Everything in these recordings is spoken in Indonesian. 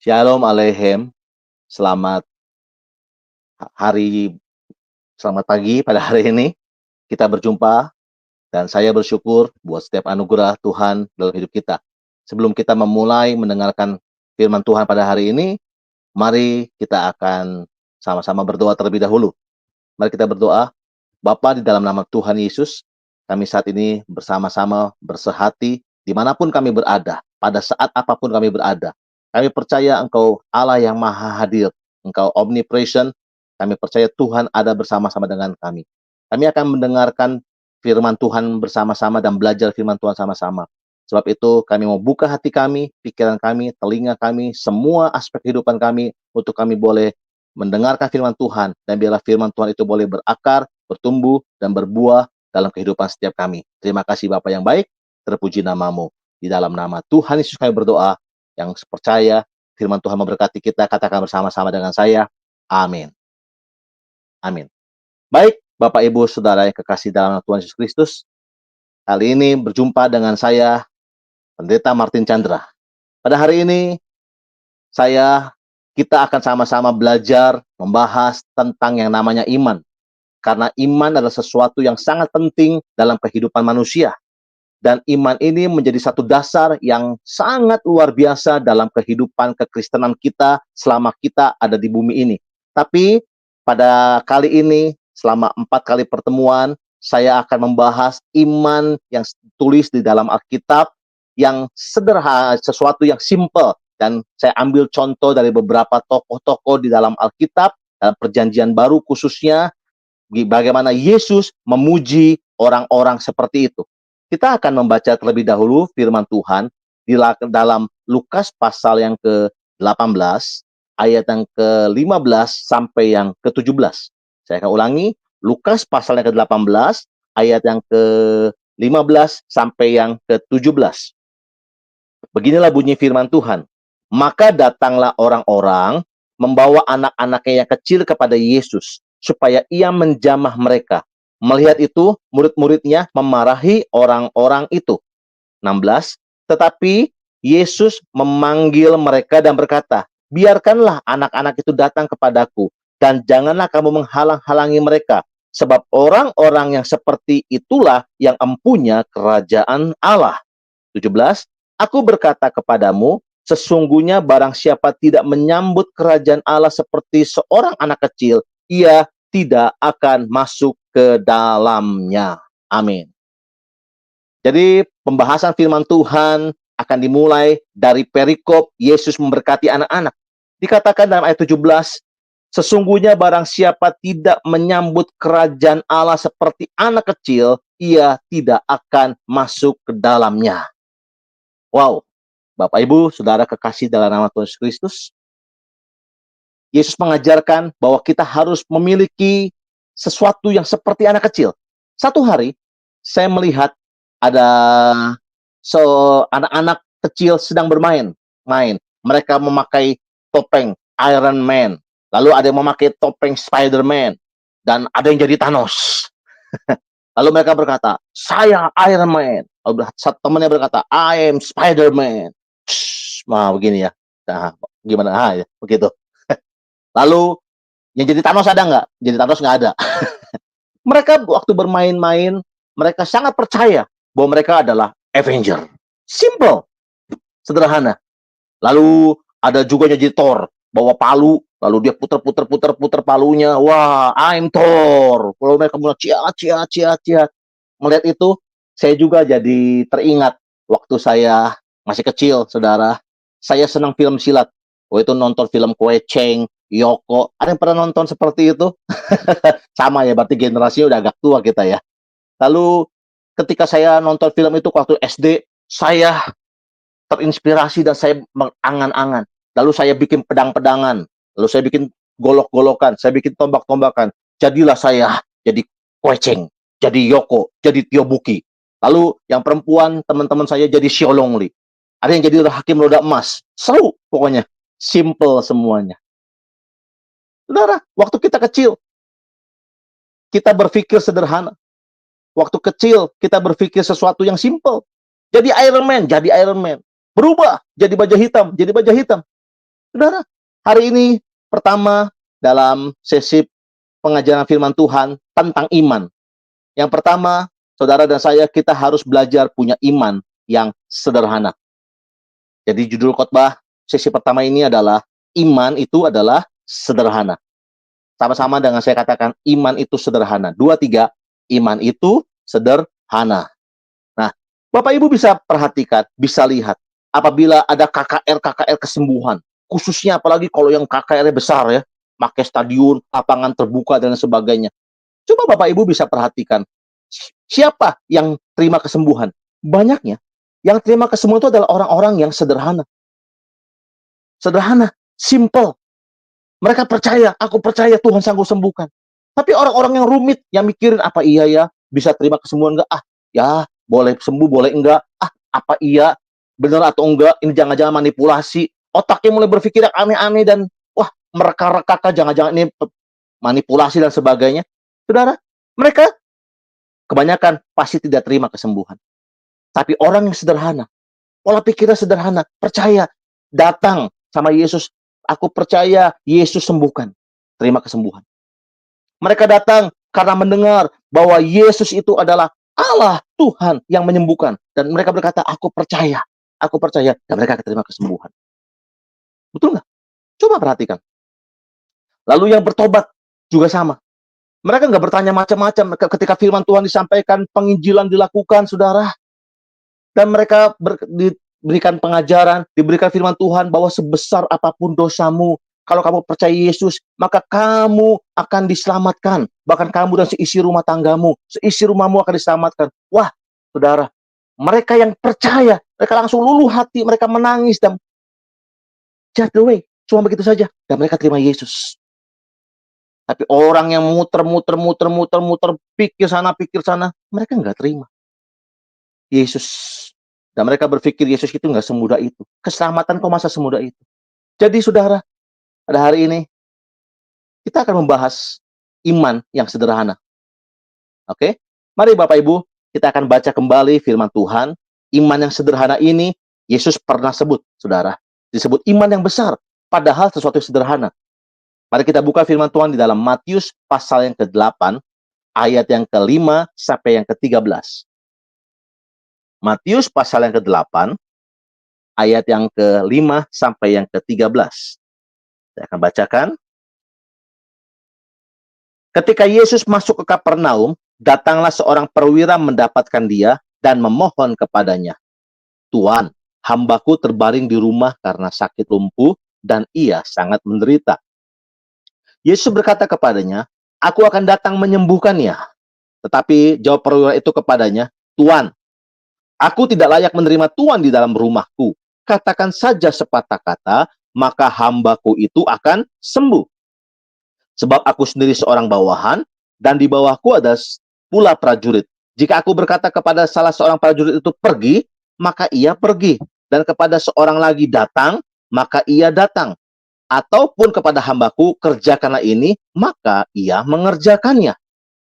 Shalom Aleichem, selamat hari, selamat pagi pada hari ini. Kita berjumpa dan saya bersyukur buat setiap anugerah Tuhan dalam hidup kita. Sebelum kita memulai mendengarkan firman Tuhan pada hari ini, mari kita akan sama-sama berdoa terlebih dahulu. Mari kita berdoa. Bapa, di dalam nama Tuhan Yesus, kami saat ini bersama-sama bersehati dimanapun kami berada, pada saat apapun kami berada. Kami percaya Engkau Allah yang maha hadir, Engkau omnipresent. Kami percaya Tuhan ada bersama-sama dengan kami. Kami akan mendengarkan firman Tuhan bersama-sama dan belajar firman Tuhan sama-sama. Sebab itu kami mau buka hati kami, pikiran kami, telinga kami, semua aspek kehidupan kami, untuk kami boleh mendengarkan firman Tuhan, dan biarlah firman Tuhan itu boleh berakar, bertumbuh, dan berbuah dalam kehidupan setiap kami. Terima kasih Bapa yang baik, terpuji namamu. Di dalam nama Tuhan Yesus kami berdoa, yang percaya firman Tuhan memberkati kita, katakan bersama-sama dengan saya, amin. Amin. Baik, Bapak Ibu Saudara yang kekasih dalam Tuhan Yesus Kristus, kali ini berjumpa dengan saya, Pendeta Martin Chandra. Pada hari ini, kita akan sama-sama belajar, membahas tentang yang namanya iman. Karena iman adalah sesuatu yang sangat penting dalam kehidupan manusia. Dan iman ini menjadi satu dasar yang sangat luar biasa dalam kehidupan kekristenan kita selama kita ada di bumi ini. Tapi pada kali ini, selama 4 kali pertemuan, saya akan membahas iman yang tulis di dalam Alkitab, yang sederhana, sesuatu yang simple. Dan saya ambil contoh dari beberapa tokoh-tokoh di dalam Alkitab, dalam Perjanjian Baru khususnya, bagaimana Yesus memuji orang-orang seperti itu. Kita akan membaca terlebih dahulu firman Tuhan di dalam Lukas pasal yang ke-18, ayat yang ke-15 sampai yang ke-17. Saya akan ulangi, Lukas pasal yang ke-18, ayat yang ke-15 sampai yang ke-17. Beginilah bunyi firman Tuhan. Maka datanglah orang-orang membawa anak-anaknya yang kecil kepada Yesus, supaya ia menjamah mereka. Melihat itu, murid-muridnya memarahi orang-orang itu. 16. Tetapi Yesus memanggil mereka dan berkata, biarkanlah anak-anak itu datang kepadaku, dan janganlah kamu menghalang-halangi mereka, sebab orang-orang yang seperti itulah yang empunya kerajaan Allah. 17. Aku berkata kepadamu, sesungguhnya barang siapa tidak menyambut kerajaan Allah seperti seorang anak kecil, ia tidak akan masuk ke dalamnya. Amin. Jadi pembahasan firman Tuhan akan dimulai dari perikop Yesus memberkati anak-anak. Dikatakan dalam ayat 17, sesungguhnya barang siapa tidak menyambut kerajaan Allah seperti anak kecil, ia tidak akan masuk ke dalamnya. Wow, Bapak Ibu, Saudara kekasih dalam nama Tuhan Yesus Kristus, Yesus mengajarkan bahwa kita harus memiliki sesuatu yang seperti anak kecil. Satu hari, saya melihat ada anak-anak kecil sedang bermain. Mereka memakai topeng Iron Man. Lalu ada yang memakai topeng Spider-Man. Dan ada yang jadi Thanos. Lalu mereka berkata, saya Iron Man. Lalu satu temannya berkata, I am Spider-Man. Nah, begini ya. Nah, gimana? Ya, begitu. Lalu yang jadi Thanos ada nggak? Jadi Thanos nggak ada. Mereka waktu bermain-main, mereka sangat percaya bahwa mereka adalah Avenger. Simple, sederhana. Lalu ada juga yang jadi Thor, bawa palu, lalu dia puter palunya. Wah, I'm Thor. Lalu mereka mulai ciat. Melihat itu, saya juga jadi teringat waktu saya masih kecil, saudara. Saya senang film silat. Waktu itu nonton film Kue Cheng, Yoko. Ada yang pernah nonton seperti itu? Sama ya, berarti generasinya udah agak tua kita ya. Lalu ketika saya nonton film itu waktu SD, saya terinspirasi dan saya mengangan-angan. Lalu saya bikin pedang-pedangan. Lalu saya bikin golok-golokan. Saya bikin tombak-tombakan. Jadilah saya jadi Kue Cheng, jadi Yoko, jadi Tiobuki. Lalu yang perempuan, teman-teman saya jadi Xiaolongli. Ada yang jadi Hakim Roda Emas. Seru pokoknya. Simple semuanya. Saudara, waktu kita kecil, kita berpikir sederhana. Waktu kecil, kita berpikir sesuatu yang simple. Jadi Iron Man. Berubah, jadi baja hitam. Saudara, hari ini pertama dalam sesi pengajaran firman Tuhan tentang iman. Yang pertama, saudara dan saya, kita harus belajar punya iman yang sederhana. Jadi judul khotbah sesi pertama ini adalah iman itu adalah sederhana. Sama-sama dengan saya katakan, iman itu sederhana. 2, 3, iman itu sederhana. Nah, Bapak Ibu bisa perhatikan, bisa lihat, apabila ada KKR kesembuhan, khususnya apalagi kalau yang KKR besar ya, pakai stadion, lapangan terbuka dan sebagainya. Coba Bapak Ibu bisa perhatikan, siapa yang terima kesembuhan? Banyaknya. Yang terima kesembuhan itu adalah orang-orang yang sederhana. Sederhana, simple. Mereka percaya, aku percaya Tuhan sanggup sembuhkan. Tapi orang-orang yang rumit, yang mikirin apa iya ya, bisa terima kesembuhan enggak? Ya, boleh sembuh, boleh enggak? Apa iya, benar atau enggak? Ini jangan-jangan manipulasi. Otaknya mulai berpikir yang aneh-aneh dan wah, mereka-reka, jangan-jangan ini manipulasi dan sebagainya. Saudara, mereka kebanyakan pasti tidak terima kesembuhan. Tapi orang yang sederhana, pola pikirnya sederhana, percaya, datang sama Yesus, aku percaya Yesus sembuhkan, terima kesembuhan. Mereka datang karena mendengar bahwa Yesus itu adalah Allah Tuhan yang menyembuhkan. Dan mereka berkata, aku percaya, dan mereka terima kesembuhan. Betul nggak? Coba perhatikan. Lalu yang bertobat juga sama. Mereka nggak bertanya macam-macam ketika firman Tuhan disampaikan, penginjilan dilakukan, saudara. Dan mereka diberikan pengajaran, diberikan firman Tuhan bahwa sebesar apapun dosamu, kalau kamu percaya Yesus, maka kamu akan diselamatkan. Bahkan kamu dan seisi rumah tanggamu, seisi rumahmu akan diselamatkan. Wah, saudara, mereka yang percaya, mereka langsung luluh hati, mereka menangis dan just the way, cuma begitu saja. Dan mereka terima Yesus. Tapi orang yang muter, pikir sana, mereka nggak terima Yesus. Dan mereka berpikir Yesus itu nggak semudah itu. Keselamatan kok masa semudah itu? Jadi saudara, pada hari ini, kita akan membahas iman yang sederhana. Oke? Mari Bapak Ibu, kita akan baca kembali firman Tuhan. Iman yang sederhana ini, Yesus pernah sebut, saudara. Disebut iman yang besar, padahal sesuatu yang sederhana. Mari kita buka firman Tuhan di dalam Matius pasal yang ke-8, ayat yang ke-5 sampai yang ke-13. Matius pasal yang ke-8, ayat yang ke-5 sampai yang ke-13. Saya akan bacakan. Ketika Yesus masuk ke Kapernaum, datanglah seorang perwira mendapatkan dia dan memohon kepadanya, Tuan, hambaku terbaring di rumah karena sakit lumpuh dan ia sangat menderita. Yesus berkata kepadanya, aku akan datang menyembuhkannya. Tetapi jawab perwira itu kepadanya, Tuan, aku tidak layak menerima Tuan di dalam rumahku. Katakan saja sepatah kata, maka hambaku itu akan sembuh. Sebab aku sendiri seorang bawahan, dan di bawahku ada pula prajurit. Jika aku berkata kepada salah seorang prajurit itu pergi, maka ia pergi. Dan kepada seorang lagi datang, maka ia datang. Ataupun kepada hambaku, kerjakanlah ini, maka ia mengerjakannya.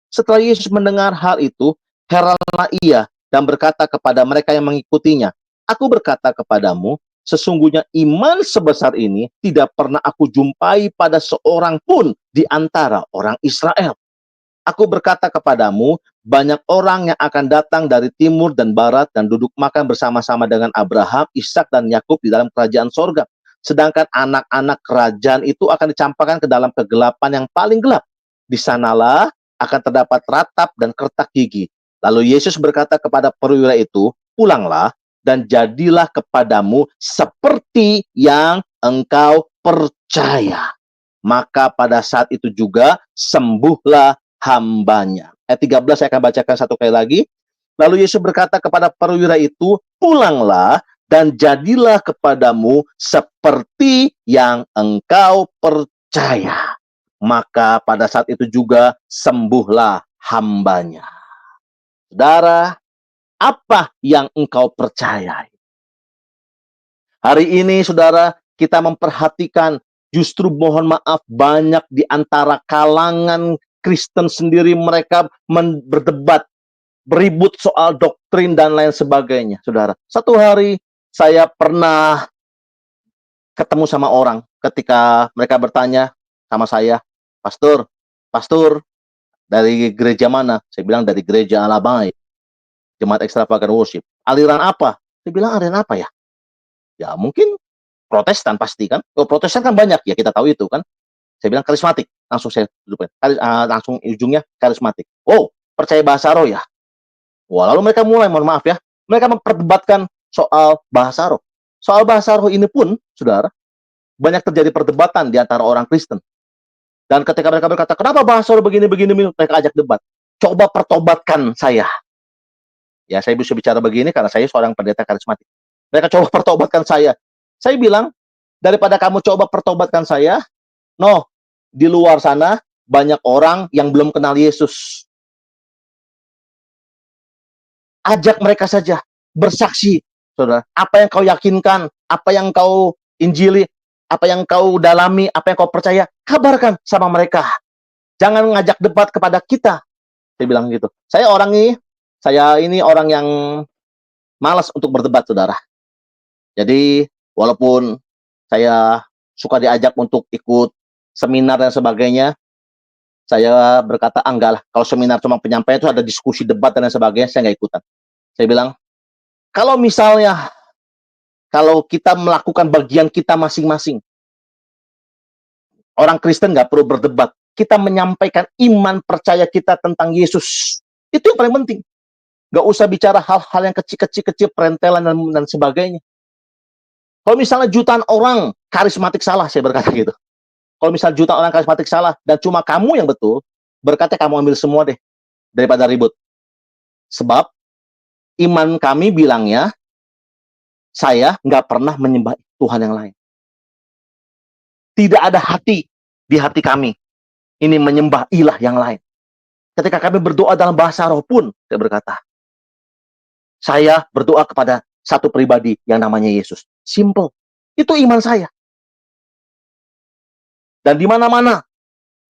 Setelah Yesus mendengar hal itu, heranlah ia dan berkata kepada mereka yang mengikutinya, aku berkata kepadamu, sesungguhnya iman sebesar ini tidak pernah aku jumpai pada seorang pun di antara orang Israel. Aku berkata kepadamu, banyak orang yang akan datang dari timur dan barat dan duduk makan bersama-sama dengan Abraham, Ishak dan Yakub di dalam kerajaan sorga. Sedangkan anak-anak kerajaan itu akan dicampakkan ke dalam kegelapan yang paling gelap. Di sanalah akan terdapat ratap dan kertak gigi. Lalu Yesus berkata kepada perwira itu, pulanglah dan jadilah kepadamu seperti yang engkau percaya. Maka pada saat itu juga sembuhlah hambanya. Ayat 13 saya akan bacakan satu kali lagi. Lalu Yesus berkata kepada perwira itu, pulanglah dan jadilah kepadamu seperti yang engkau percaya. Maka pada saat itu juga sembuhlah hambanya. Saudara, apa yang engkau percayai? Hari ini, saudara, kita memperhatikan justru mohon maaf banyak di antara kalangan Kristen sendiri mereka berdebat, beribut soal doktrin dan lain sebagainya, saudara. Satu hari saya pernah ketemu sama orang ketika mereka bertanya sama saya, "Pastor, pastor dari gereja mana?" Saya bilang, "Dari gereja Alabai, Jemaat Extravagant Worship." "Aliran apa?" Saya bilang, "Aliran apa ya?" "Ya mungkin Protestan pasti kan." "Oh, Protestan kan banyak." Ya kita tahu itu kan. Saya bilang, "Karismatik." Langsung saya dudukkan, langsung ujungnya karismatik. "Oh, percaya bahasa roh ya?" Wah, lalu mereka mulai, mohon maaf ya, mereka memperdebatkan soal bahasa roh. Soal bahasa roh ini pun, saudara, banyak terjadi perdebatan di antara orang Kristen. Dan ketika mereka berkata, "Kenapa bahasa roh begini, begini, begini?" Mereka ajak debat. "Coba pertobatkan saya." Ya, saya bisa bicara begini karena saya seorang pendeta karismatik. Mereka coba pertobatkan saya. Saya bilang, daripada kamu coba pertobatkan saya, no, di luar sana banyak orang yang belum kenal Yesus. Ajak mereka saja, bersaksi, saudara. Apa yang kau yakinkan, apa yang kau injili, apa yang kau dalami, apa yang kau percaya, kabarkan sama mereka. Jangan ngajak debat kepada kita. Saya bilang gitu. Saya ini orang yang malas untuk berdebat, saudara. Jadi, walaupun saya suka diajak untuk ikut seminar dan sebagainya, saya berkata, "Ah, enggak lah, kalau seminar cuma penyampaian itu ada diskusi, debat, dan lain sebagainya, saya nggak ikutan." Saya bilang, kalau misalnya kalau kita melakukan bagian kita masing-masing, orang Kristen nggak perlu berdebat. Kita menyampaikan iman percaya kita tentang Yesus. Itu yang paling penting. Nggak usah bicara hal-hal yang kecil-kecil, perentelan dan sebagainya. Kalau misalnya jutaan orang karismatik salah, saya berkata gitu. Kalau misalnya jutaan orang karismatik salah, dan cuma kamu yang betul, berkata kamu ambil semua deh, daripada ribut. Sebab, iman kami bilangnya, saya nggak pernah menyembah Tuhan yang lain. Tidak ada hati di hati kami ini menyembah ilah yang lain. Ketika kami berdoa dalam bahasa roh pun, saya berkata, saya berdoa kepada satu pribadi yang namanya Yesus. Simple. Itu iman saya. Dan di mana-mana,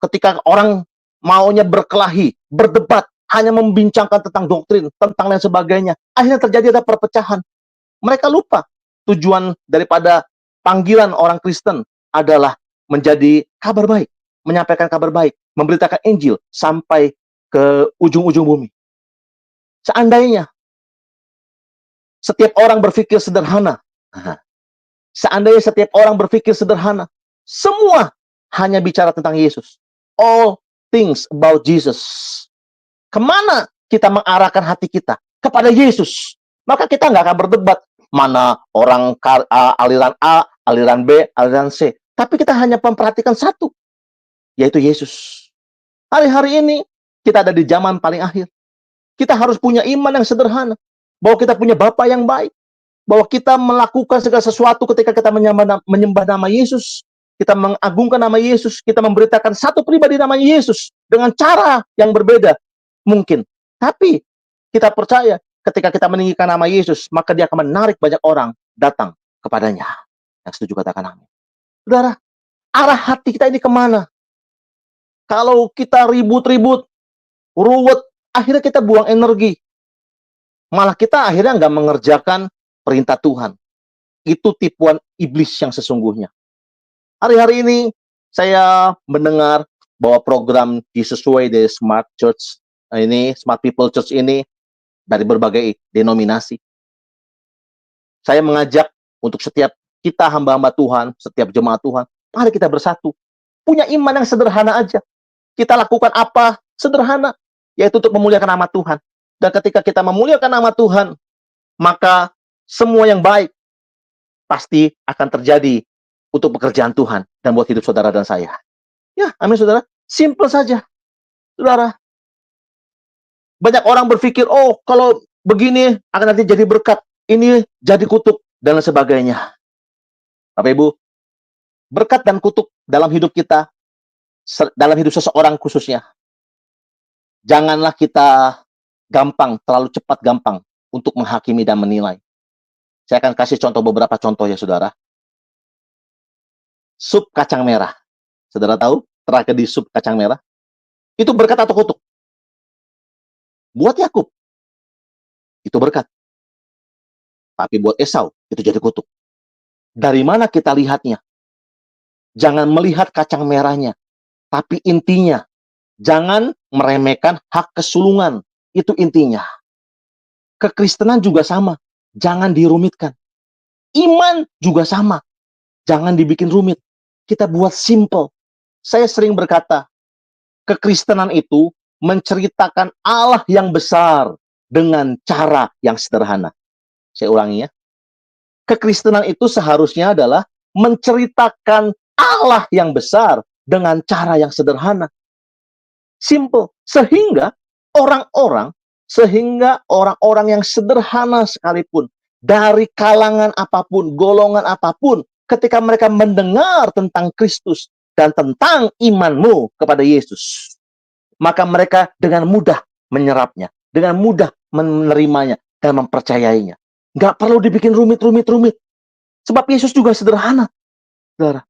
ketika orang maunya berkelahi, berdebat, hanya membincangkan tentang doktrin, tentang lain sebagainya, akhirnya terjadi ada perpecahan. Mereka lupa tujuan daripada panggilan orang Kristen adalah menjadi kabar baik, menyampaikan kabar baik, memberitakan Injil sampai ke ujung-ujung bumi. Seandainya setiap orang berpikir sederhana, seandainya setiap orang berpikir sederhana, semua hanya bicara tentang Yesus. All things about Jesus. Kemana kita mengarahkan hati kita? Kepada Yesus. Maka kita nggak akan berdebat mana orang aliran A, aliran B, aliran C. Tapi kita hanya memperhatikan satu, yaitu Yesus. Hari-hari ini kita ada di zaman paling akhir. Kita harus punya iman yang sederhana, bahwa kita punya Bapa yang baik, bahwa kita melakukan segala sesuatu ketika kita menyembah nama Yesus, kita mengagungkan nama Yesus, kita memberitakan satu pribadi namanya Yesus dengan cara yang berbeda mungkin. Tapi kita percaya ketika kita meninggikan nama Yesus, maka dia akan menarik banyak orang datang kepadanya. Yang setuju katakan amin. Saudara, arah hati kita ini kemana? Kalau kita ribut-ribut, ruwet, akhirnya kita buang energi. Malah kita akhirnya nggak mengerjakan perintah Tuhan. Itu tipuan iblis yang sesungguhnya. Hari-hari ini saya mendengar bahwa program disesuai dari Smart Church ini, Smart People Church ini dari berbagai denominasi. Saya mengajak untuk setiap kita hamba-hamba Tuhan, setiap jemaat Tuhan, mari kita bersatu. Punya iman yang sederhana aja. Kita lakukan apa? Sederhana, yaitu untuk memuliakan nama Tuhan. Dan ketika kita memuliakan nama Tuhan, maka semua yang baik pasti akan terjadi untuk pekerjaan Tuhan dan buat hidup saudara dan saya. Ya, amin saudara. Simple saja. Saudara, banyak orang berpikir, oh kalau begini akan nanti jadi berkat, ini jadi kutuk, dan lain sebagainya. Bapak Ibu, berkat dan kutuk dalam hidup kita, dalam hidup seseorang khususnya, janganlah kita terlalu cepat gampang untuk menghakimi dan menilai. Saya akan kasih beberapa contoh ya saudara. Sup kacang merah. Saudara tahu tragedi sup kacang merah? Itu berkat atau kutuk? Buat Yakub, itu berkat. Tapi buat Esau, itu jadi kutuk. Dari mana kita lihatnya? Jangan melihat kacang merahnya, tapi intinya, jangan meremehkan hak kesulungan. Itu intinya. Kekristenan juga sama, jangan dirumitkan. Iman juga sama, jangan dibikin rumit. Kita buat simple. Saya sering berkata, kekristenan itu menceritakan Allah yang besar dengan cara yang sederhana. Saya ulangi ya. Kekristenan itu seharusnya adalah menceritakan Allah yang besar dengan cara yang sederhana. Simple. Sehingga orang-orang yang sederhana sekalipun, dari kalangan apapun, golongan apapun, ketika mereka mendengar tentang Kristus dan tentang imanmu kepada Yesus, maka mereka dengan mudah menyerapnya, dengan mudah menerimanya dan mempercayainya. Nggak perlu dibikin rumit. Sebab Yesus juga sederhana, saudara.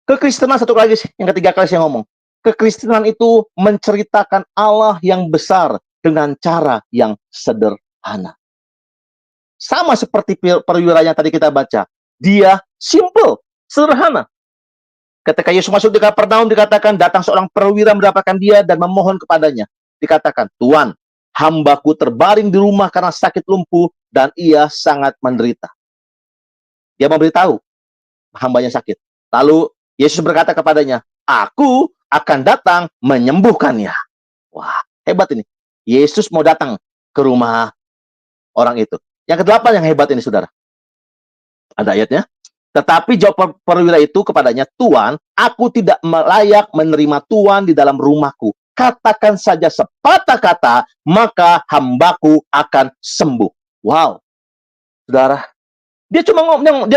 Kekristenan satu lagi sih, yang ketiga kali saya ngomong. Kekristenan itu menceritakan Allah yang besar dengan cara yang sederhana. Sama seperti perwira yang tadi kita baca. Dia simple, sederhana. Ketika Yesus masuk di Kapernaum, dikatakan datang seorang perwira mendapatkan dia dan memohon kepadanya. Dikatakan, Tuan, hambaku terbaring di rumah karena sakit lumpuh dan ia sangat menderita. Dia memberitahu hambanya sakit. Lalu Yesus berkata kepadanya, aku akan datang menyembuhkannya. Wah, hebat ini. Yesus mau datang ke rumah orang itu. Yang kedelapan yang hebat ini, saudara. Ada ayatnya. Tetapi jawab perwira itu kepadanya, Tuan, aku tidak layak menerima Tuan di dalam rumahku. Katakan saja sepatah kata, maka hambaku akan sembuh. Wow, saudara. Dia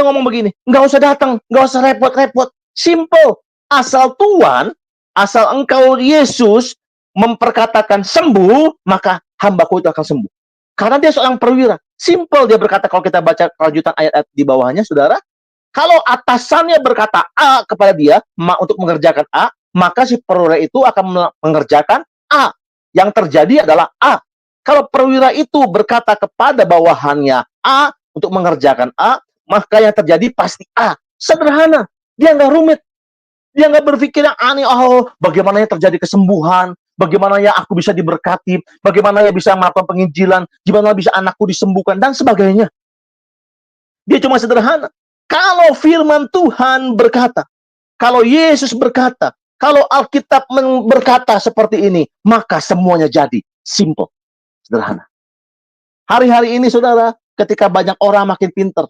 ngomong begini, nggak usah datang, nggak usah repot-repot. Simple. Asal engkau Yesus memperkatakan sembuh, maka hambaku itu akan sembuh. Karena dia seorang perwira. Simple dia berkata, kalau kita baca kelanjutan ayat-ayat di bawahnya, saudara. Kalau atasannya berkata A kepada dia untuk mengerjakan A, maka si perwira itu akan mengerjakan A. Yang terjadi adalah A. Kalau perwira itu berkata kepada bawahannya A untuk mengerjakan A, maka yang terjadi pasti A. Sederhana. Dia nggak rumit. Dia nggak berpikir yang aneh. Oh, bagaimana ya terjadi kesembuhan? Bagaimana ya aku bisa diberkati? Bagaimana ya bisa melakukan penginjilan? Gimana bisa anakku disembuhkan? Dan sebagainya. Dia cuma sederhana. Kalau firman Tuhan berkata, kalau Yesus berkata, kalau Alkitab berkata seperti ini, maka semuanya jadi simple, sederhana. Hari-hari ini, saudara, ketika banyak orang makin pintar,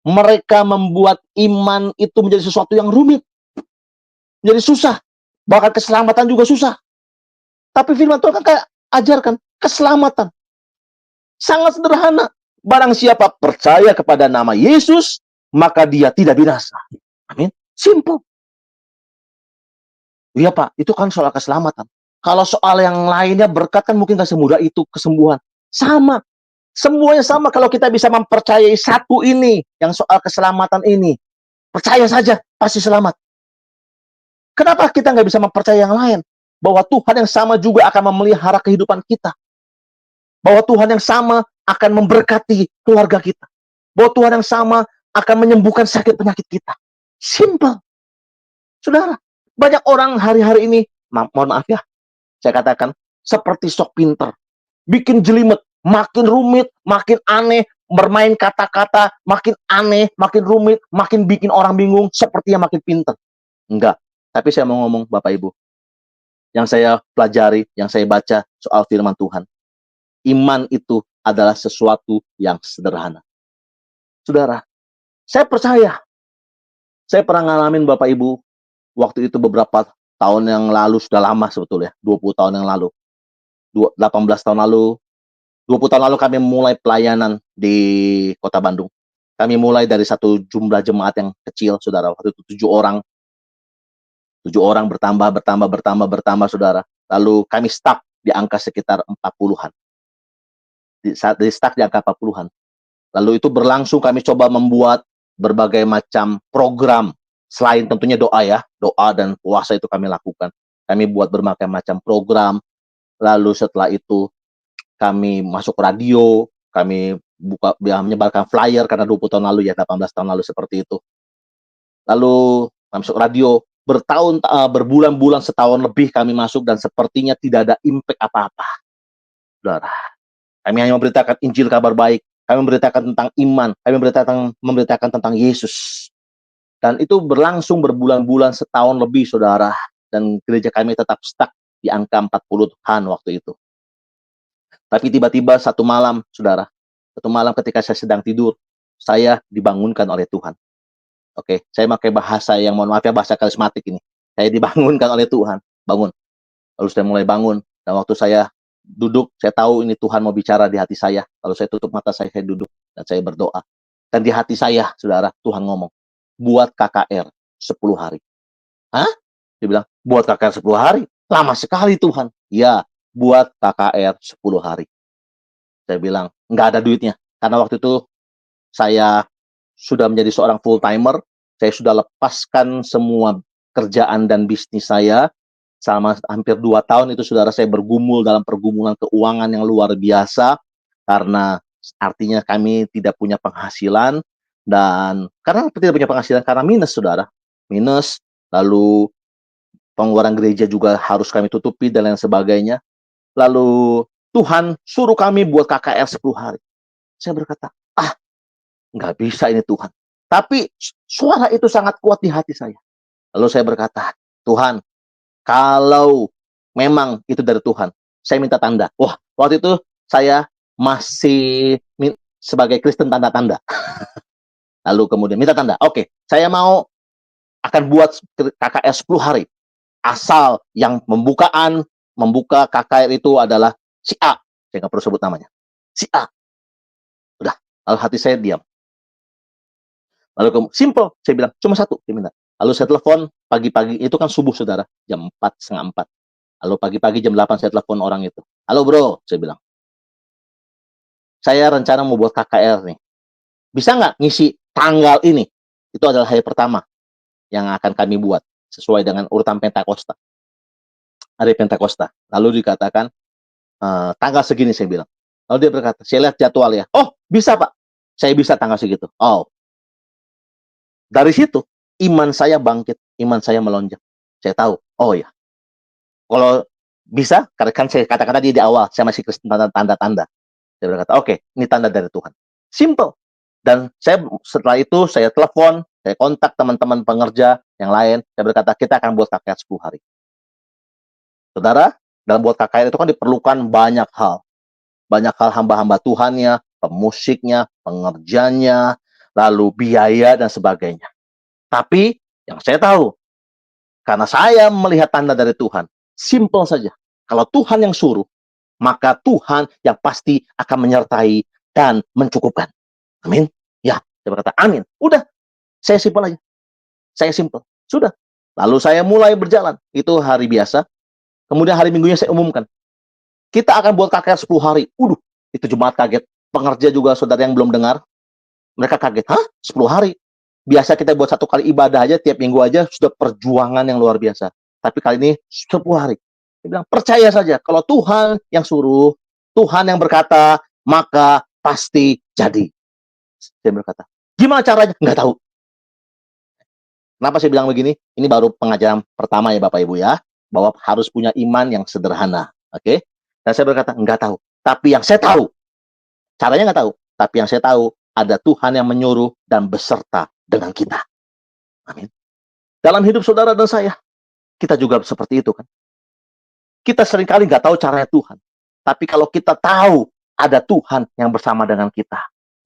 mereka membuat iman itu menjadi sesuatu yang rumit, menjadi susah, bahkan keselamatan juga susah. Tapi firman Tuhan kan kayak ajarkan keselamatan, sangat sederhana. Barang siapa percaya kepada nama Yesus, maka dia tidak binasa. Amin. Simple. Iya Pak, itu kan soal keselamatan. Kalau soal yang lainnya berkat kan mungkin gak semudah itu kesembuhan. Sama. Semuanya sama kalau kita bisa mempercayai satu ini, yang soal keselamatan ini. Percaya saja, pasti selamat. Kenapa kita nggak bisa mempercayai yang lain? Bahwa Tuhan yang sama juga akan memelihara kehidupan kita. Bahwa Tuhan yang sama akan memberkati keluarga kita. Bahwa Tuhan yang sama akan menyembuhkan sakit penyakit kita. Simple. Saudara, banyak orang hari-hari ini, mohon maaf ya, saya katakan, seperti sok pinter. Bikin jelimet, makin rumit, makin aneh, bermain kata-kata, makin aneh, makin rumit, makin bikin orang bingung, sepertinya makin pinter. Enggak. Tapi saya mau ngomong, Bapak Ibu, yang saya pelajari, yang saya baca soal firman Tuhan. Iman itu adalah sesuatu yang sederhana. Saudara, saya percaya. Saya pernah ngalamin Bapak Ibu, waktu itu beberapa tahun yang lalu, sudah lama sebetulnya, 20 tahun yang lalu. 18 tahun lalu, 20 tahun lalu kami mulai pelayanan di Kota Bandung. Kami mulai dari satu jumlah jemaat yang kecil, saudara. Waktu itu 7 orang. 7 orang bertambah, saudara. Lalu kami stuck di angka sekitar 40-an. Saat stuck di angka 40-an. Lalu itu berlangsung, kami coba membuat berbagai macam program. Selain tentunya doa ya. Doa dan puasa itu kami lakukan. Kami buat berbagai macam program. Lalu setelah itu kami masuk radio, kami menyebarkan flyer karena 20 tahun lalu ya, 18 tahun lalu seperti itu. Lalu masuk radio, berbulan-bulan, setahun lebih kami masuk dan sepertinya tidak ada impact apa-apa, saudara. Kami hanya memberitakan Injil kabar baik, kami memberitakan tentang iman, kami memberitakan tentang Yesus. Dan itu berlangsung berbulan-bulan, setahun lebih, saudara. Dan gereja kami tetap stuck di angka 40-an waktu itu. Tapi tiba-tiba satu malam, saudara, satu malam ketika saya sedang tidur, saya dibangunkan oleh Tuhan. Oke, saya pakai bahasa yang, mohon maaf ya, bahasa karismatik ini. Saya dibangunkan oleh Tuhan, bangun. Lalu saya mulai bangun, dan waktu saya duduk, saya tahu ini Tuhan mau bicara di hati saya. Lalu saya tutup mata saya duduk, dan saya berdoa. Dan di hati saya, saudara, Tuhan ngomong, buat KKR 10 hari. Hah? Dia bilang, buat KKR 10 hari? Lama sekali Tuhan. Ya, buat KKR 10 hari. Saya bilang, nggak ada duitnya. Karena waktu itu saya sudah menjadi seorang full-timer, saya sudah lepaskan semua kerjaan dan bisnis saya. Selama hampir 2 tahun itu, saudara, saya bergumul dalam pergumulan keuangan yang luar biasa, karena artinya kami tidak punya penghasilan, dan karena tidak punya penghasilan, karena minus, saudara. Minus, lalu pengeluaran gereja juga harus kami tutupi, dan lain sebagainya. Lalu Tuhan suruh kami buat KKR 10 hari. Saya berkata, nggak bisa ini Tuhan. Tapi suara itu sangat kuat di hati saya. Lalu saya berkata, Tuhan, kalau memang itu dari Tuhan, saya minta tanda. Wah, waktu itu saya masih sebagai Kristen tanda-tanda. Lalu kemudian minta tanda. Oke, saya mau akan buat KKR 10 hari. Asal yang membuka KKR itu adalah si A. Saya nggak perlu sebut namanya. Si A. Udah, lalu hati saya diam. Lalu simple, saya bilang, cuma satu, dia minta. Lalu saya telepon pagi-pagi, itu kan subuh, saudara, jam 4, setengah 4. Lalu pagi-pagi jam 8 saya telepon orang itu. Halo bro, saya bilang, saya rencana mau buat KKR nih. Bisa nggak ngisi tanggal ini? Itu adalah hari pertama yang akan kami buat, sesuai dengan urutan Pentakosta. Hari Pentakosta. Lalu dikatakan, tanggal segini, saya bilang. Lalu dia berkata, saya lihat jadwal ya. Oh, bisa Pak. Saya bisa tanggal segitu. Oh, dari situ, iman saya bangkit, iman saya melonjak. Saya tahu, oh ya, kalau bisa, karena kan saya kata-kata di awal, saya masih Kristen tanda-tanda. Saya berkata, oke, ini tanda dari Tuhan. Simple. Dan saya setelah itu, saya telepon, saya kontak teman-teman pengerja yang lain, saya berkata, kita akan buat KKR 10 hari. Saudara, dalam buat KKR itu kan diperlukan banyak hal. Banyak hal, hamba-hamba Tuhannya, pemusiknya, pengerjanya, lalu biaya, dan sebagainya. Tapi yang saya tahu, karena saya melihat tanda dari Tuhan, simple saja. Kalau Tuhan yang suruh, maka Tuhan yang pasti akan menyertai dan mencukupkan. Amin. Ya, saya berkata amin. Udah, saya simple aja. Saya simple. Sudah. Lalu saya mulai berjalan. Itu hari biasa. Kemudian hari Minggunya saya umumkan. Kita akan buat KKR 10 hari. Itu jemaat kaget. Pengerja juga, saudara yang belum dengar, mereka kaget. Hah? 10 hari? Biasa kita buat 1 kali ibadah aja, tiap minggu aja, sudah perjuangan yang luar biasa. Tapi kali ini 10 hari. Dia bilang, percaya saja, kalau Tuhan yang suruh, Tuhan yang berkata, maka pasti jadi. Saya berkata, gimana caranya? Nggak tahu. Kenapa saya bilang begini? Ini baru pengajaran pertama ya Bapak Ibu ya, bahwa harus punya iman yang sederhana. Oke? Dan saya berkata, nggak tahu. Tapi yang saya tahu, caranya nggak tahu. Tapi yang saya tahu, ada Tuhan yang menyuruh dan beserta dengan kita. Amin. Dalam hidup saudara dan saya, kita juga seperti itu kan. Kita seringkali nggak tahu caranya Tuhan. Tapi kalau kita tahu ada Tuhan yang bersama dengan kita,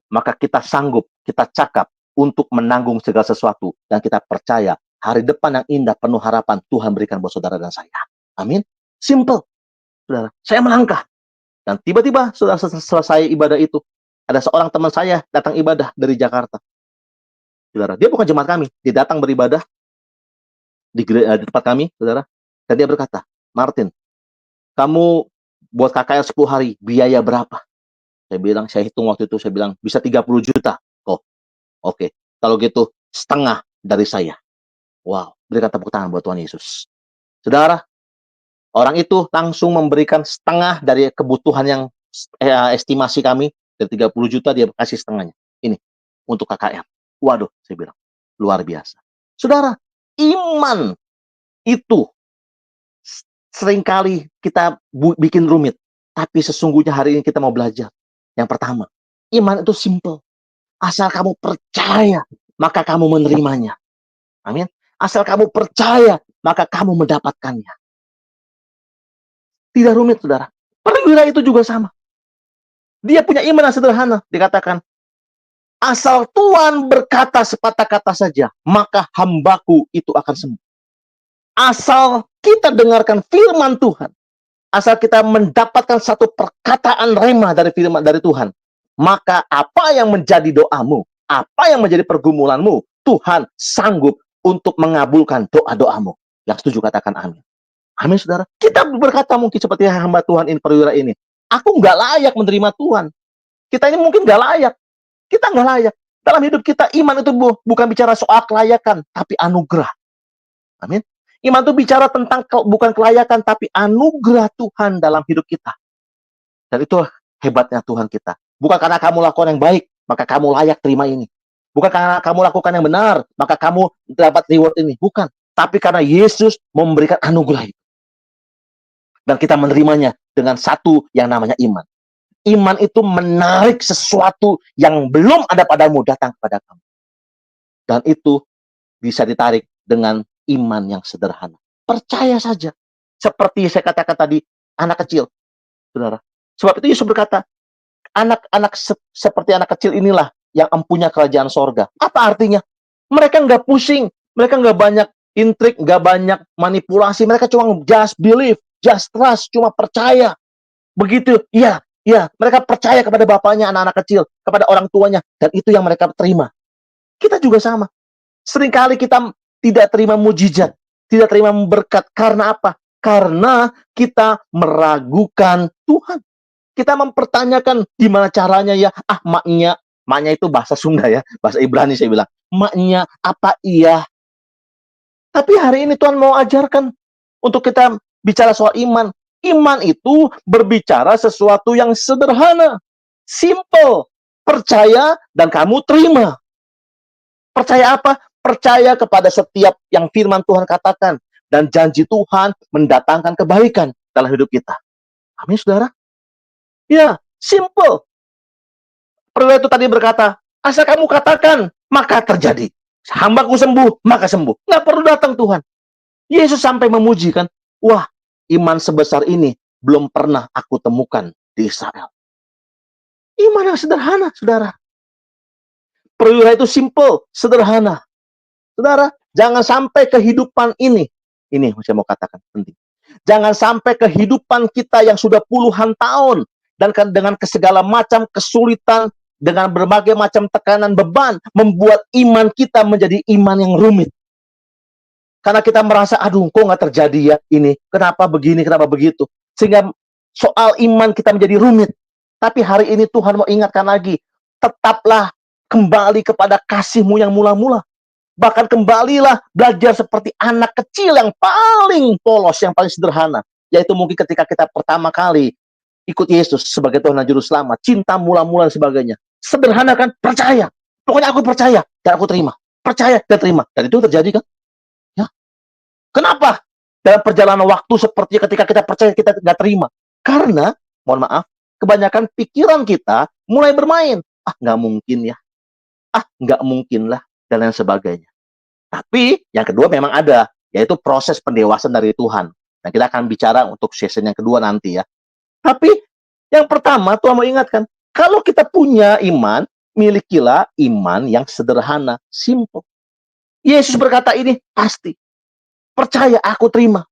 maka kita sanggup, kita cakap untuk menanggung segala sesuatu. Dan kita percaya hari depan yang indah penuh harapan Tuhan berikan buat saudara dan saya. Amin. Simple. Saudara, saya melangkah. Dan tiba-tiba sudah selesai ibadah itu, ada seorang teman saya datang ibadah dari Jakarta. Saudara, dia bukan jemaat kami, dia datang beribadah di tempat kami, saudara. Dan dia berkata, Martin, kamu buat KKR 10 hari, biaya berapa? Saya hitung waktu itu, saya bilang, bisa 30 juta. Oh, oke. Kalau gitu, setengah dari saya. Wow, berikan tepuk tangan buat Tuhan Yesus. Saudara, orang itu langsung memberikan setengah dari kebutuhan yang estimasi kami, dari 30 juta, dia kasih setengahnya. Ini, untuk KKR. Waduh, saya bilang, luar biasa. Saudara, Iman itu seringkali kita bikin rumit. Tapi sesungguhnya hari ini kita mau belajar. Yang pertama, iman itu simple. Asal kamu percaya, maka kamu menerimanya. Amin. Asal kamu percaya, maka kamu mendapatkannya. Tidak rumit, saudara. Perwira itu juga sama. Dia punya iman yang sederhana. Dikatakan, asal Tuhan berkata sepatah kata saja, maka hambaku itu akan sembuh. Asal kita dengarkan firman Tuhan, asal kita mendapatkan satu perkataan rema dari firman dari Tuhan, maka apa yang menjadi doamu, apa yang menjadi pergumulanmu, Tuhan sanggup untuk mengabulkan doa-doamu. Yang setuju katakan amin. Amin, saudara. Kita berkata mungkin seperti hamba Tuhan ini, perwira ini. Aku nggak layak menerima Tuhan. Kita ini mungkin nggak layak. Kita nggak layak. Dalam hidup kita, iman itu bukan bicara soal kelayakan, tapi anugerah. Amin. Iman itu bicara tentang bukan kelayakan, tapi anugerah Tuhan dalam hidup kita. Dan itu hebatnya Tuhan kita. Bukan karena kamu lakukan yang baik, maka kamu layak terima ini. Bukan karena kamu lakukan yang benar, maka kamu dapat reward ini. Bukan. Tapi karena Yesus memberikan anugerah itu. Dan kita menerimanya dengan satu yang namanya iman. Iman itu menarik sesuatu yang belum ada padamu datang kepada kamu. Dan itu bisa ditarik dengan iman yang sederhana. Percaya saja. Seperti saya katakan tadi, anak kecil. Saudara. Sebab itu Yesus berkata, anak-anak seperti anak kecil inilah yang empunya kerajaan sorga. Apa artinya? Mereka nggak pusing. Mereka nggak banyak intrik, nggak banyak manipulasi. Mereka cuma just believe. Just trust, cuma percaya. Begitu, iya. Mereka percaya kepada bapaknya, anak-anak kecil, kepada orang tuanya, dan itu yang mereka terima. Kita juga sama. Seringkali kita tidak terima mujizat, tidak terima berkat. Karena apa? Karena kita meragukan Tuhan. Kita mempertanyakan gimana caranya ya. Maknya itu bahasa Sunda ya, bahasa Ibrani saya bilang. Maknya apa iya? Tapi hari ini Tuhan mau ajarkan untuk kita bicara soal iman. Iman itu berbicara sesuatu yang sederhana. Simple. Percaya dan kamu terima. Percaya apa? Percaya kepada setiap yang firman Tuhan katakan. Dan janji Tuhan mendatangkan kebaikan dalam hidup kita. Amin, saudara? Ya, simple. Perwira itu tadi berkata, asal kamu katakan, maka terjadi. Hambaku sembuh, maka sembuh. Nggak perlu datang Tuhan. Yesus sampai memuji kan, wah, iman sebesar ini belum pernah aku temukan di Israel. Iman yang sederhana, saudara. Perwira itu simple, sederhana. Saudara, jangan sampai kehidupan ini saya mau katakan penting. Jangan sampai kehidupan kita yang sudah puluhan tahun dan dengan segala macam kesulitan, dengan berbagai macam tekanan beban, membuat iman kita menjadi iman yang rumit. Karena kita merasa, aduh, kok nggak terjadi ya ini? Kenapa begini, kenapa begitu? Sehingga soal iman kita menjadi rumit. Tapi hari ini Tuhan mau ingatkan lagi, tetaplah kembali kepada kasih-Mu yang mula-mula. Bahkan kembalilah belajar seperti anak kecil yang paling polos, yang paling sederhana. Yaitu mungkin ketika kita pertama kali ikut Yesus sebagai Tuhan dan Juru Selamat. Cinta mula-mula dan sebagainya. Sederhana kan? Percaya. Pokoknya aku percaya dan aku terima. Percaya dan terima. Dan itu terjadi kan? Ya. Kenapa? Dalam perjalanan waktu seperti ketika kita percaya kita tidak terima. Karena, mohon maaf, kebanyakan pikiran kita mulai bermain. Nggak mungkin ya. Nggak mungkin lah. Dan lain sebagainya. Tapi yang kedua memang ada, yaitu proses pendewasaan dari Tuhan. Nah, kita akan bicara untuk season yang kedua nanti ya. Tapi yang pertama Tuhan mau ingatkan, kalau kita punya iman, milikilah iman yang sederhana, simple. Yesus berkata ini pasti. Percaya, aku terima.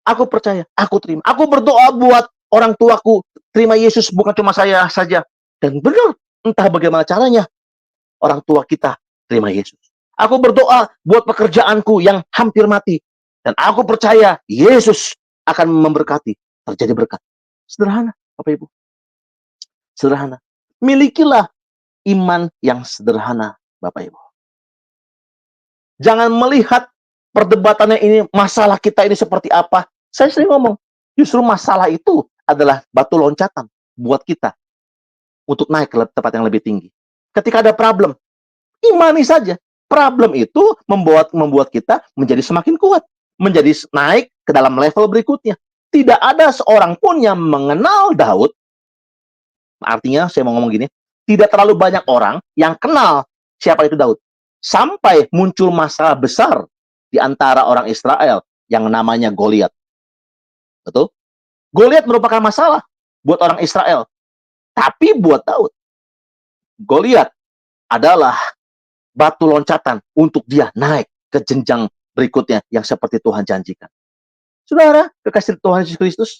Aku percaya, aku terima. Aku berdoa buat orang tuaku, terima Yesus, bukan cuma saya saja. Dan benar, entah bagaimana caranya, orang tua kita terima Yesus. Aku berdoa buat pekerjaanku yang hampir mati. Dan aku percaya Yesus akan memberkati. Terjadi berkat. Sederhana, Bapak Ibu. Sederhana. Milikilah iman yang sederhana, Bapak Ibu. Jangan melihat perdebatannya ini, masalah kita ini seperti apa. Saya sering ngomong, justru masalah itu adalah batu loncatan buat kita untuk naik ke tempat yang lebih tinggi. Ketika ada problem, imani saja. Problem itu membuat kita menjadi semakin kuat, menjadi naik ke dalam level berikutnya. Tidak ada seorang pun yang mengenal Daud. Artinya saya mau ngomong gini, tidak terlalu banyak orang yang kenal siapa itu Daud. Sampai muncul masalah besar di antara orang Israel yang namanya Goliat. Betul? Goliat merupakan masalah buat orang Israel. Tapi buat Daud, Goliat adalah batu loncatan untuk dia naik ke jenjang berikutnya yang seperti Tuhan janjikan. Saudara, kekasih Tuhan Yesus Kristus,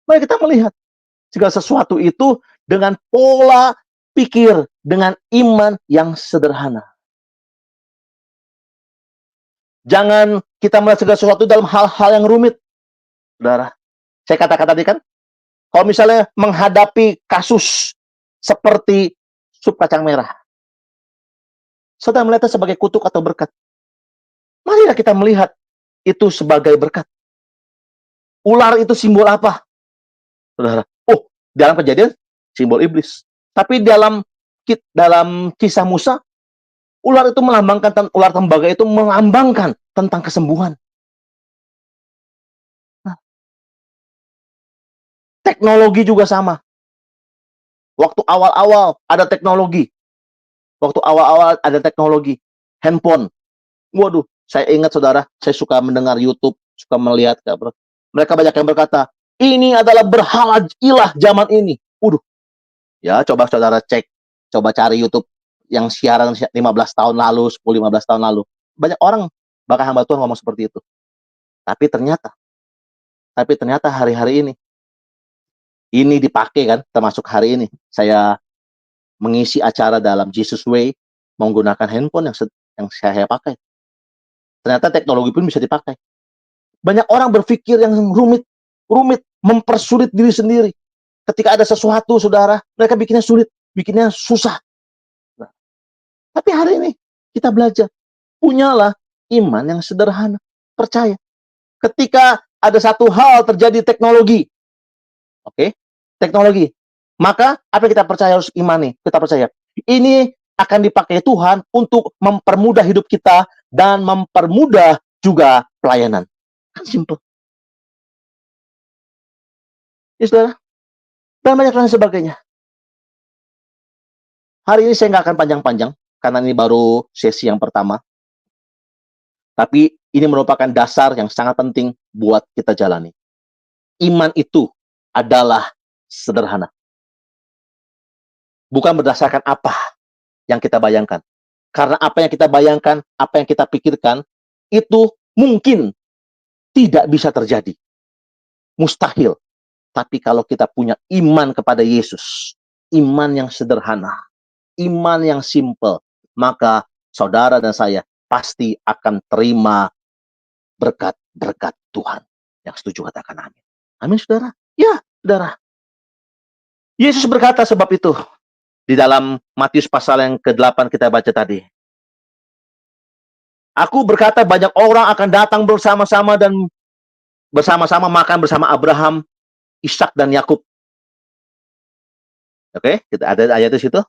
mari kita melihat segala sesuatu itu dengan pola pikir, dengan iman yang sederhana. Jangan kita melihat segala sesuatu dalam hal-hal yang rumit. Saudara, saya katakan tadi kan, kalau misalnya menghadapi kasus seperti sup kacang merah, saudara melihatnya sebagai kutuk atau berkat. Marilah kita melihat itu sebagai berkat. Ular itu simbol apa? Saudara, dalam Kejadian simbol iblis. Tapi dalam kisah Musa, ular itu melambangkan, ular tembaga itu melambangkan tentang kesembuhan. Nah, teknologi juga sama. Waktu awal-awal ada teknologi. Handphone. Waduh, saya ingat saudara, saya suka mendengar YouTube, suka melihat. Mereka banyak yang berkata, ini adalah berhala ilah zaman ini. Waduh, ya coba saudara cek, coba cari YouTube yang siaran 15 tahun lalu, 10-15 tahun lalu. Banyak orang, bahkan hamba Tuhan ngomong seperti itu. Tapi ternyata hari-hari ini dipakai kan, termasuk hari ini. Saya mengisi acara dalam Jesus Way, menggunakan handphone yang saya pakai. Ternyata teknologi pun bisa dipakai. Banyak orang berpikir yang rumit, mempersulit diri sendiri. Ketika ada sesuatu, saudara, mereka bikinnya sulit, bikinnya susah. Nah, tapi hari ini kita belajar, punyalah iman yang sederhana, percaya. Ketika ada satu hal terjadi teknologi, teknologi, maka apa yang kita percaya harus imani, kita percaya. Ini akan dipakai Tuhan untuk mempermudah hidup kita dan mempermudah juga pelayanan. Kan simple. Ya saudara, dan banyak lain sebagainya. Hari ini saya nggak akan panjang-panjang, karena ini baru sesi yang pertama. Tapi ini merupakan dasar yang sangat penting buat kita jalani. Iman itu adalah sederhana. Bukan berdasarkan apa yang kita bayangkan. Karena apa yang kita bayangkan, apa yang kita pikirkan, itu mungkin tidak bisa terjadi. Mustahil. Tapi kalau kita punya iman kepada Yesus, iman yang sederhana, iman yang simple, maka saudara dan saya pasti akan terima berkat-berkat Tuhan. Yang setuju katakan amin. Amin, saudara? Ya, saudara. Yesus berkata sebab itu di dalam Matius pasal yang ke-8 kita baca tadi. Aku berkata banyak orang akan datang bersama-sama dan bersama-sama makan bersama Abraham, Ishak dan Yakub. Kita ada ayat di situ.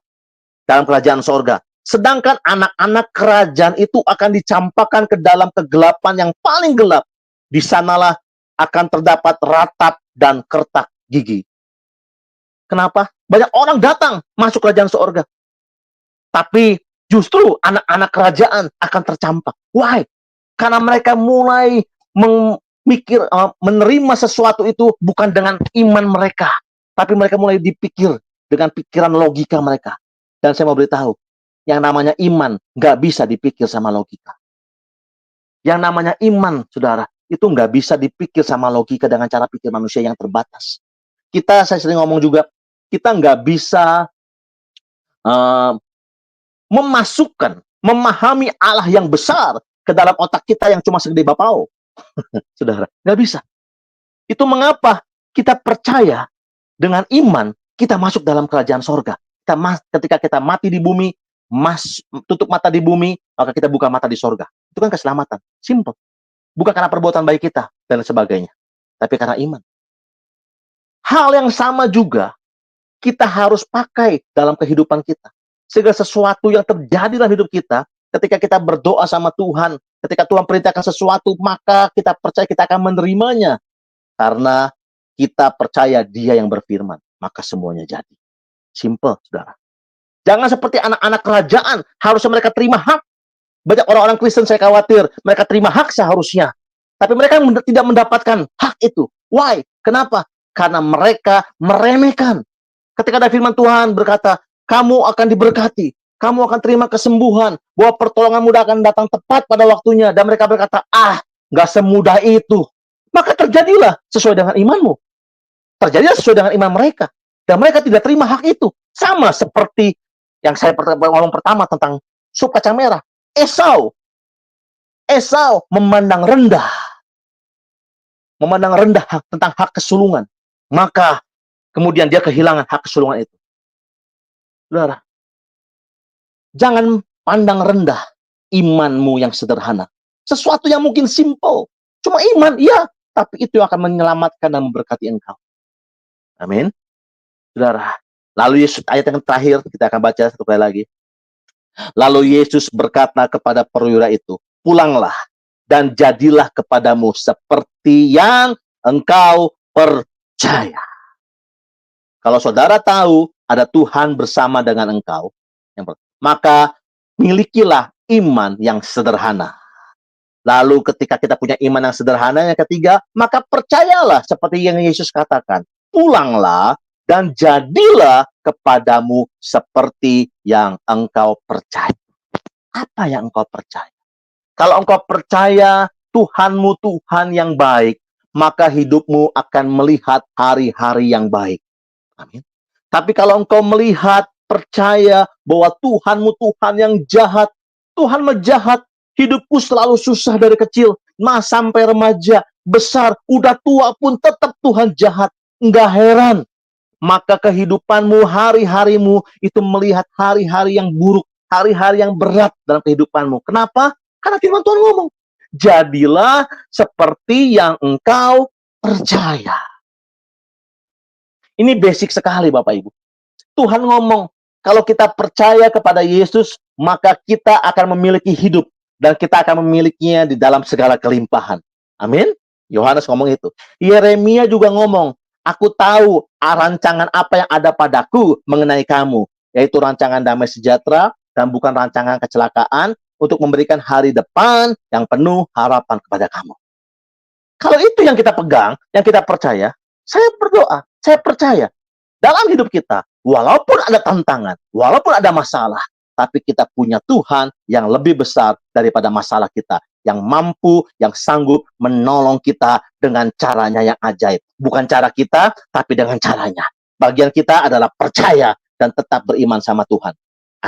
Dalam kerajaan sorga. Sedangkan anak-anak kerajaan itu akan dicampakkan ke dalam kegelapan yang paling gelap. Di sanalah akan terdapat ratap dan kertak gigi. Kenapa? Banyak orang datang masuk kerajaan sorga. Tapi justru anak-anak kerajaan akan tercampak. Why? Karena mereka mulai menerima sesuatu itu bukan dengan iman mereka. Tapi mereka mulai dipikir dengan pikiran logika mereka. Dan saya mau beritahu, yang namanya iman nggak bisa dipikir sama logika. Yang namanya iman, saudara, itu nggak bisa dipikir sama logika dengan cara pikir manusia yang terbatas. Saya sering ngomong juga, kita nggak bisa memahami Allah yang besar ke dalam otak kita yang cuma segede bapau. Saudara, nggak bisa. Itu mengapa kita percaya dengan iman, kita masuk dalam kerajaan sorga. Ketika kita mati di bumi, tutup mata di bumi, maka kita buka mata di sorga. Itu kan keselamatan. Simple. Bukan karena perbuatan baik kita dan sebagainya, tapi karena iman. Hal yang sama juga kita harus pakai dalam kehidupan kita. Segala sesuatu yang terjadi dalam hidup kita, Ketika kita berdoa sama Tuhan, ketika Tuhan perintahkan sesuatu, maka kita percaya kita akan menerimanya. Karena kita percaya Dia yang berfirman, maka semuanya jadi. Simple, saudara. Jangan seperti anak-anak kerajaan, harusnya mereka terima hak. Banyak orang-orang Kristen saya khawatir, mereka terima hak seharusnya. Tapi mereka tidak mendapatkan hak itu. Why? Kenapa? Karena mereka meremehkan. Ketika ada firman Tuhan berkata, kamu akan diberkati, kamu akan terima kesembuhan, bahwa pertolonganmu akan datang tepat pada waktunya. Dan mereka berkata, nggak semudah itu. Maka terjadilah sesuai dengan imanmu. Terjadilah sesuai dengan iman mereka. Dan mereka tidak terima hak itu. Sama seperti yang saya ngomong pertama tentang sup kacang merah. Esau memandang rendah tentang hak kesulungan. Maka kemudian dia kehilangan hak kesulungan itu. Saudara, jangan pandang rendah imanmu yang sederhana. Sesuatu yang mungkin simple. Cuma iman, ya. Tapi itu akan menyelamatkan dan memberkati engkau. Amin. Saudara, lalu Yesus, ayat yang terakhir, kita akan baca satu kali lagi. Lalu Yesus berkata kepada perwira itu, pulanglah dan jadilah kepadamu seperti yang engkau percaya. Kalau saudara tahu ada Tuhan bersama dengan engkau, maka milikilah iman yang sederhana. Lalu ketika kita punya iman yang sederhana, yang ketiga, maka percayalah seperti yang Yesus katakan. Pulanglah dan jadilah kepadamu seperti yang engkau percaya. Apa yang engkau percaya? Kalau engkau percaya Tuhanmu Tuhan yang baik, maka hidupmu akan melihat hari-hari yang baik. Amin. Tapi kalau engkau melihat, percaya bahwa Tuhanmu Tuhan yang jahat, Tuhan menjahat, hidupku selalu susah dari kecil, sampai remaja, besar, udah tua pun tetap Tuhan jahat. Enggak heran. Maka kehidupanmu, hari-harimu, itu melihat hari-hari yang buruk, hari-hari yang berat dalam kehidupanmu. Kenapa? Karena firman Tuhan ngomong, jadilah seperti yang engkau percaya. Ini basic sekali Bapak Ibu. Tuhan ngomong, kalau kita percaya kepada Yesus, maka kita akan memiliki hidup. Dan kita akan memilikinya di dalam segala kelimpahan. Amin. Yohanes ngomong itu. Yeremia juga ngomong, aku tahu rancangan apa yang ada padaku mengenai kamu. Yaitu rancangan damai sejahtera dan bukan rancangan kecelakaan, untuk memberikan hari depan yang penuh harapan kepada kamu. Kalau itu yang kita pegang, yang kita percaya, saya berdoa, saya percaya, dalam hidup kita, walaupun ada tantangan, walaupun ada masalah, tapi kita punya Tuhan yang lebih besar daripada masalah kita, yang mampu, yang sanggup menolong kita dengan caranya yang ajaib. Bukan cara kita, tapi dengan caranya. Bagian kita adalah percaya dan tetap beriman sama Tuhan.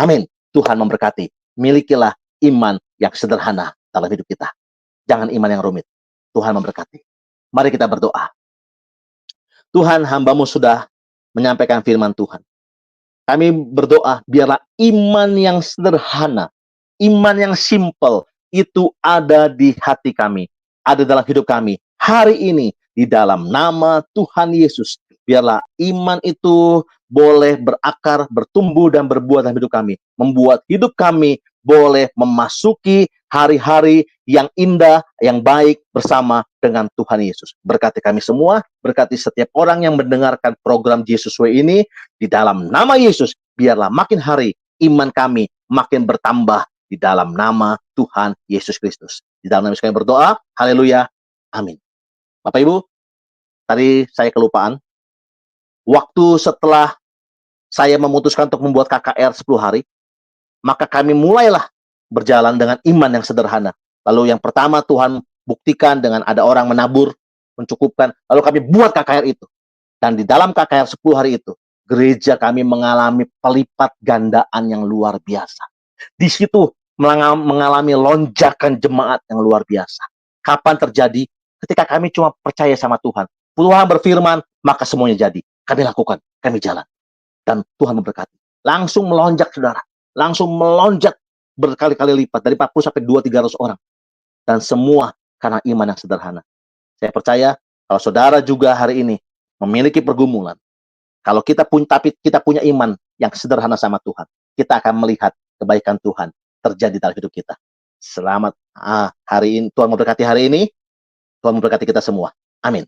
Amin. Tuhan memberkati. Milikilah iman yang sederhana dalam hidup kita. Jangan iman yang rumit. Tuhan memberkati. Mari kita berdoa. Tuhan, hamba-Mu sudah menyampaikan firman Tuhan. Kami berdoa, biarlah iman yang sederhana, iman yang simple, itu ada di hati kami, ada dalam hidup kami. Hari ini, di dalam nama Tuhan Yesus, biarlah iman itu boleh berakar, bertumbuh, dan berbuah dalam hidup kami. Membuat hidup kami boleh memasuki hari-hari yang indah, yang baik bersama dengan Tuhan Yesus. Berkati kami semua, berkati setiap orang yang mendengarkan program Jesuswe ini, di dalam nama Yesus, biarlah makin hari iman kami makin bertambah di dalam nama Tuhan Yesus Kristus. Di dalam nama Yesus kami berdoa, haleluya, amin. Bapak Ibu, tadi saya kelupaan, waktu setelah saya memutuskan untuk membuat KKR 10 hari, maka kami mulailah berjalan dengan iman yang sederhana. Lalu yang pertama Tuhan buktikan dengan ada orang menabur, mencukupkan. Lalu kami buat KKR itu. Dan di dalam KKR 10 hari itu, gereja kami mengalami pelipat gandaan yang luar biasa. Di situ mengalami lonjakan jemaat yang luar biasa. Kapan terjadi? Ketika kami cuma percaya sama Tuhan. Tuhan berfirman, maka semuanya jadi. Kami lakukan, kami jalan. Dan Tuhan memberkati. Langsung melonjak, saudara. Langsung melonjak berkali-kali lipat dari 40 sampai 200-300 orang. Dan semua karena iman yang sederhana. Saya percaya kalau saudara juga hari ini memiliki pergumulan, kalau kita punya iman yang sederhana sama Tuhan, kita akan melihat kebaikan Tuhan terjadi dalam hidup kita. Selamat hari ini, Tuhan memberkati hari ini, Tuhan memberkati kita semua. Amin.